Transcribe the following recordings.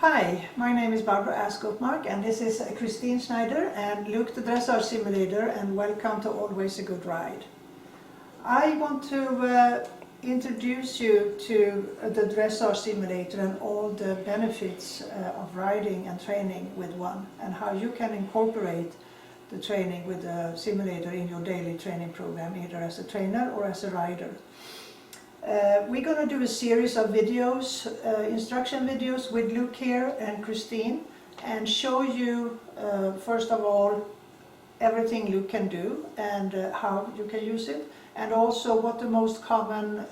Hi, my name is Barbro Ask-Upmark and this is Christine Schneider and Luke the Dressage Simulator, and welcome to Always a Good Ride. I want to introduce you to the Dressage Simulator and all the benefits of riding and training with one, and how you can incorporate the training with the simulator in your daily training program, either as a trainer or as a rider. We're going to do a series of videos, instruction videos with Luke here and Christine, and show you first of all everything Luke can do and how you can use it, and also what the most common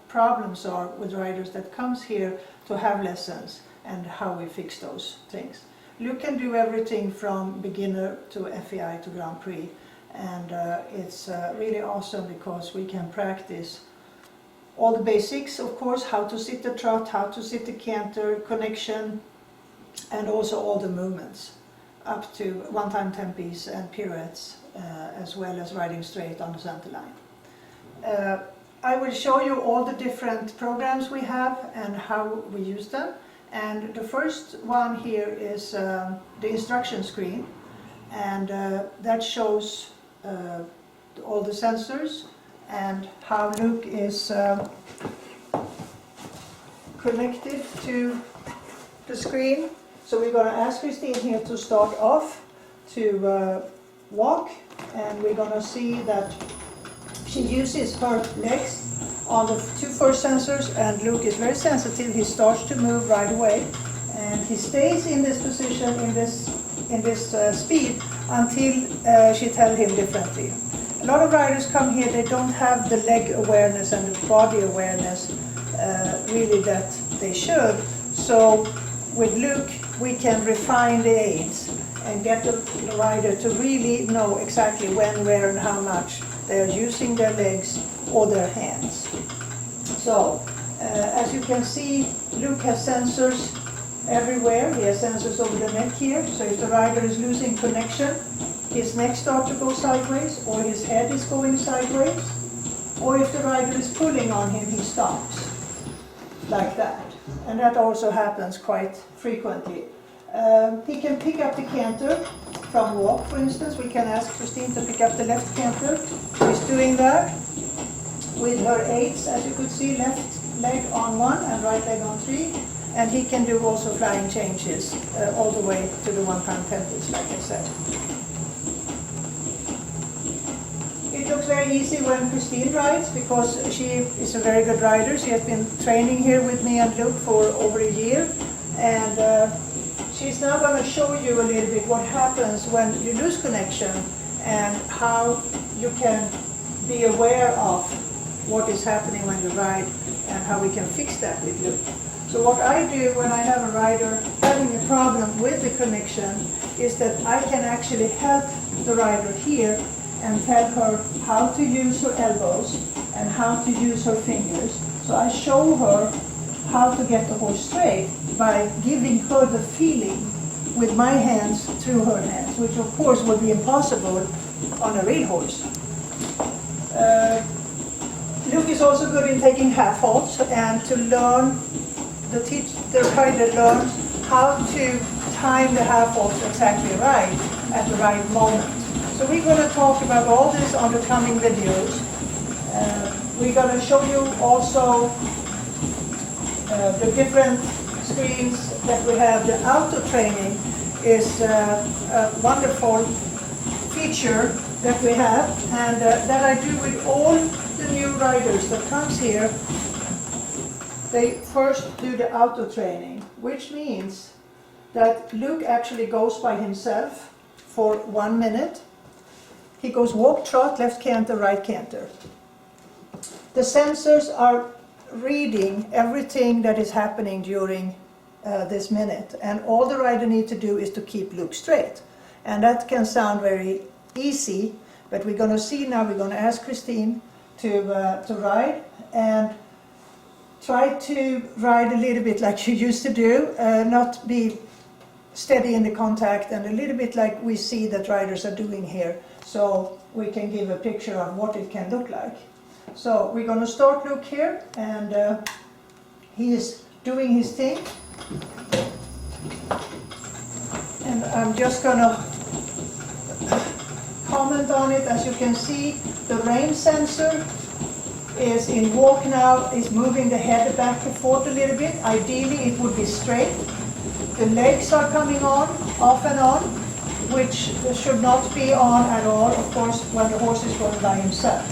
problems are with riders that comes here to have lessons and how we fix those things. Luke can do everything from beginner to FEI to Grand Prix, and it's really awesome because we can practice all the basics, of course, how to sit the trot, how to sit the canter, connection, and also all the movements, up to one-time tempies and pirouettes, as well as riding straight on the center line. I will show you all the different programs we have and how we use them. And the first one here is the instruction screen, and that shows all the sensors and how Luke is connected to the screen. So we're going to ask Christine here to start off to walk, and we're going to see that she uses her legs on the two first sensors, and Luke is very sensitive. He starts to move right away, and he stays in this position, in this speed, until she tells him differently. A lot of riders come here, they don't have the leg awareness and the body awareness really that they should. So with Luke we can refine the aids and get the rider to really know exactly when, where and how much they are using their legs or their hands. So as you can see, Luke has sensors everywhere. He has sensors over the neck here, so if the rider is losing connection, his neck starts to go sideways, or his head is going sideways, or if the rider is pulling on him, he stops, like that. And that also happens quite frequently. He can pick up the canter from walk, for instance. We can ask Christine to pick up the left canter. He's doing that with her aids, as you could see, left leg on 1 and right leg on 3. And he can do also flying changes all the way to the one-time tempies, like I said. It looks very easy when Christine rides, because she is a very good rider. She has been training here with me and Luke for over a year, and she's now going to show you a little bit what happens when you lose connection and how you can be aware of what is happening when you ride and how we can fix that with Luke. So what I do when I have a rider having a problem with the connection is that I can actually help the rider here and tell her how to use her elbows and how to use her fingers. So I show her how to get the horse straight by giving her the feeling with my hands through her hands, which of course would be impossible on a real horse. Luke is also good in taking half halts and to learn, the rider learns how to time the half halts exactly right at the right moment. So we're going to talk about all this on the coming videos. We're going to show you also the different screens that we have. The auto training is a wonderful feature that we have, and that I do with all the new riders that comes here. They first do the auto training, which means that Luke actually goes by himself for 1 minute. He goes walk, trot, left canter, right canter. The sensors are reading everything that is happening during this minute, and all the rider needs to do is to keep Luke straight. And that can sound very easy, but we're going to see now, we're going to ask Christine to ride, and try to ride a little bit like you used to do, not be steady in the contact, and a little bit like we see that riders are doing here, so we can give a picture of what it can look like. So we're going to start Luke here, and he is doing his thing. And I'm just going to comment on it. As you can see, the rein sensor is in walk now, is moving the head back and forth a little bit. Ideally it would be straight. The legs are coming on, off and on, which should not be on at all, of course, when the horse is going by himself.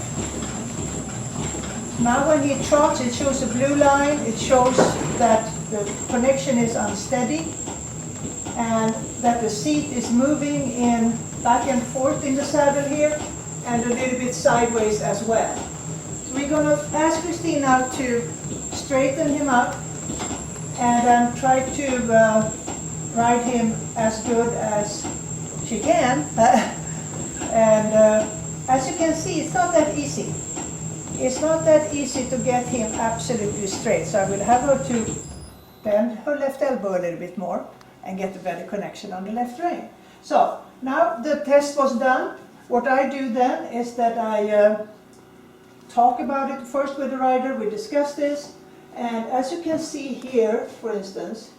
Now when he trots, it shows a blue line. It shows that the connection is unsteady and that the seat is moving in back and forth in the saddle here and a little bit sideways as well. So we're going to ask Christine now to straighten him up and then try to ride him as good as she can. And as you can see, it's not that easy. It's not that easy to get him absolutely straight. So I will have her to bend her left elbow a little bit more and get a better connection on the left rein. So now the test was done. What I do then is that I talk about it first with the rider. We discuss this. And as you can see here, for instance,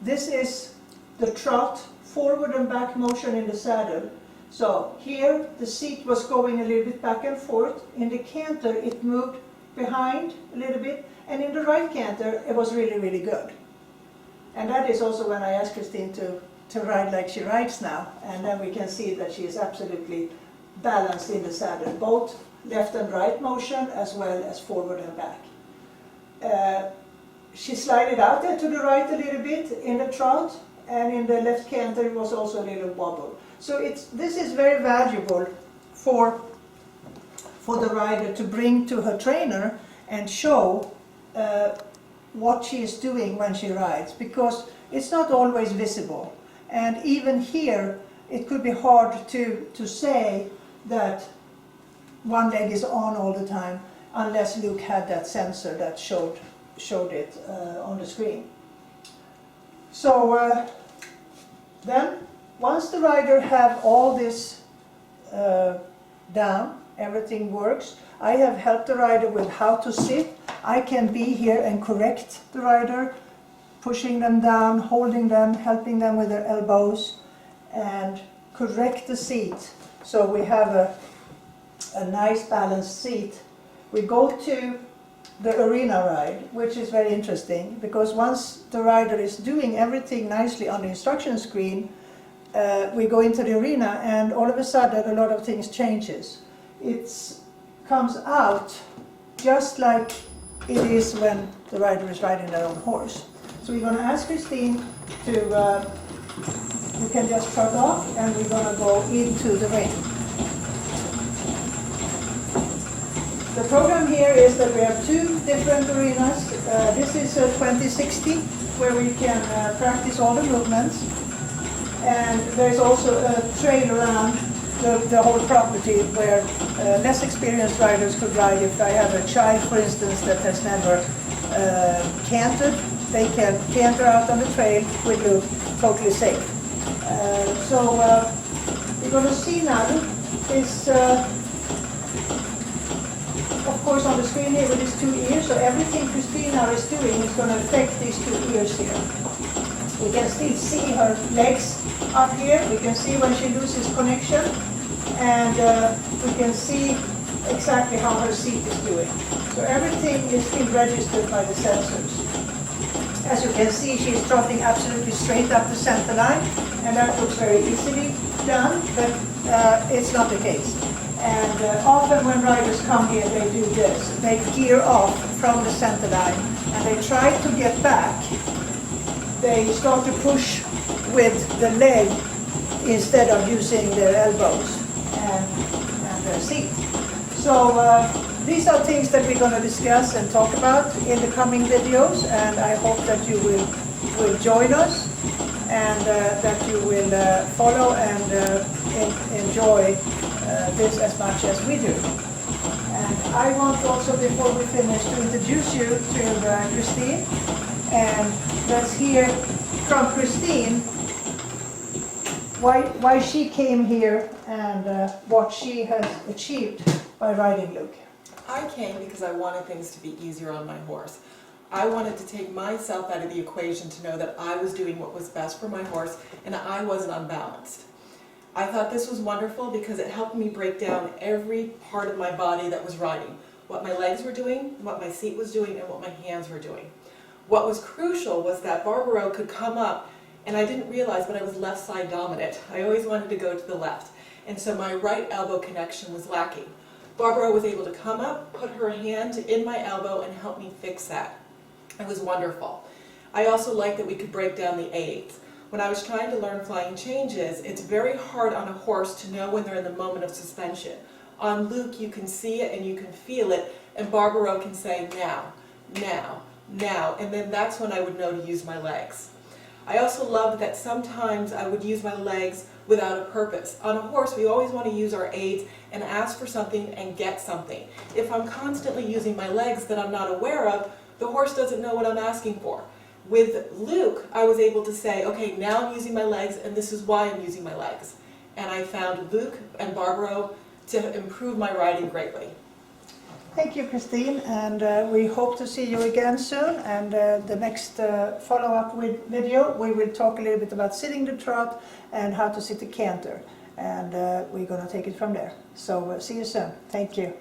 this is the trot, forward and back motion in the saddle. So here the seat was going a little bit back and forth. In the canter it moved behind a little bit, and in the right canter it was really, really good. And that is also when I asked Christine to ride like she rides now, and then we can see that she is absolutely balanced in the saddle, both left and right motion as well as forward and back. She slided out there to the right a little bit in the trot, and in the left canter it was also a little wobble. So this is very valuable for the rider to bring to her trainer and show what she is doing when she rides, because it's not always visible. And even here it could be hard to say that one leg is on all the time unless Luke had that sensor that showed it on the screen. So then once the rider have all this down, everything works. I have helped the rider with how to sit. I can be here and correct the rider, pushing them down, holding them, helping them with their elbows, and correct the seat. So we have a nice balanced seat. We go to the arena ride, which is very interesting, because once the rider is doing everything nicely on the instruction screen, we go into the arena and all of a sudden a lot of things changes. It comes out just like it is when the rider is riding their own horse. So we're going to ask Christine to, you can just trot off, and we're going to go into the ring. The program here is that we have two different arenas. This is a 2060 where we can practice all the movements. And there's also a trail around the whole property where less experienced riders could ride. If I have a child, for instance, that has never cantered, they can canter out on the trail with Luke, totally safe. So we're going to see now is, of course, on the screen here with his two ears. So everything Christine now is doing is going to affect these two ears here. We can still see her legs up here. We can see when she loses connection, and we can see exactly how her seat is doing. So everything is still registered by the sensors. As you can see, she's trotting absolutely straight up the center line, and that looks very easily done, but it's not the case. And often when riders come here, they do this. They gear off from the center line, and they try to get back. They start to push with the leg instead of using their elbows and their seat. So these are things that we're going to discuss and talk about in the coming videos, and I hope that you will join us and that you will follow and enjoy this as much as we do. And I want also, before we finish, to introduce you to Christine. And let's hear from Christine why she came here and what she has achieved by riding Luke. I came because I wanted things to be easier on my horse. I wanted to take myself out of the equation to know that I was doing what was best for my horse and I wasn't unbalanced. I thought this was wonderful because it helped me break down every part of my body that was riding. What my legs were doing, what my seat was doing, and what my hands were doing. What was crucial was that Barbro could come up, and I didn't realize, but I was left side dominant. I always wanted to go to the left, and so my right elbow connection was lacking. Barbro was able to come up, put her hand in my elbow, and help me fix that. It was wonderful. I also liked that we could break down the aids. When I was trying to learn flying changes, it's very hard on a horse to know when they're in the moment of suspension. On Luke, you can see it and you can feel it, and Barbro can say now, now, now, and then that's when I would know to use my legs. I also loved that sometimes I would use my legs without a purpose. On a horse, we always want to use our aids and ask for something and get something. If I'm constantly using my legs that I'm not aware of, the horse doesn't know what I'm asking for. With Luke, I was able to say, okay, now I'm using my legs and this is why I'm using my legs. And I found Luke and Barbro to improve my riding greatly. Thank you, Christine, and we hope to see you again soon. And the next follow-up video, we will talk a little bit about sitting the trot and how to sit the canter. And we're going to take it from there. So see you soon. Thank you.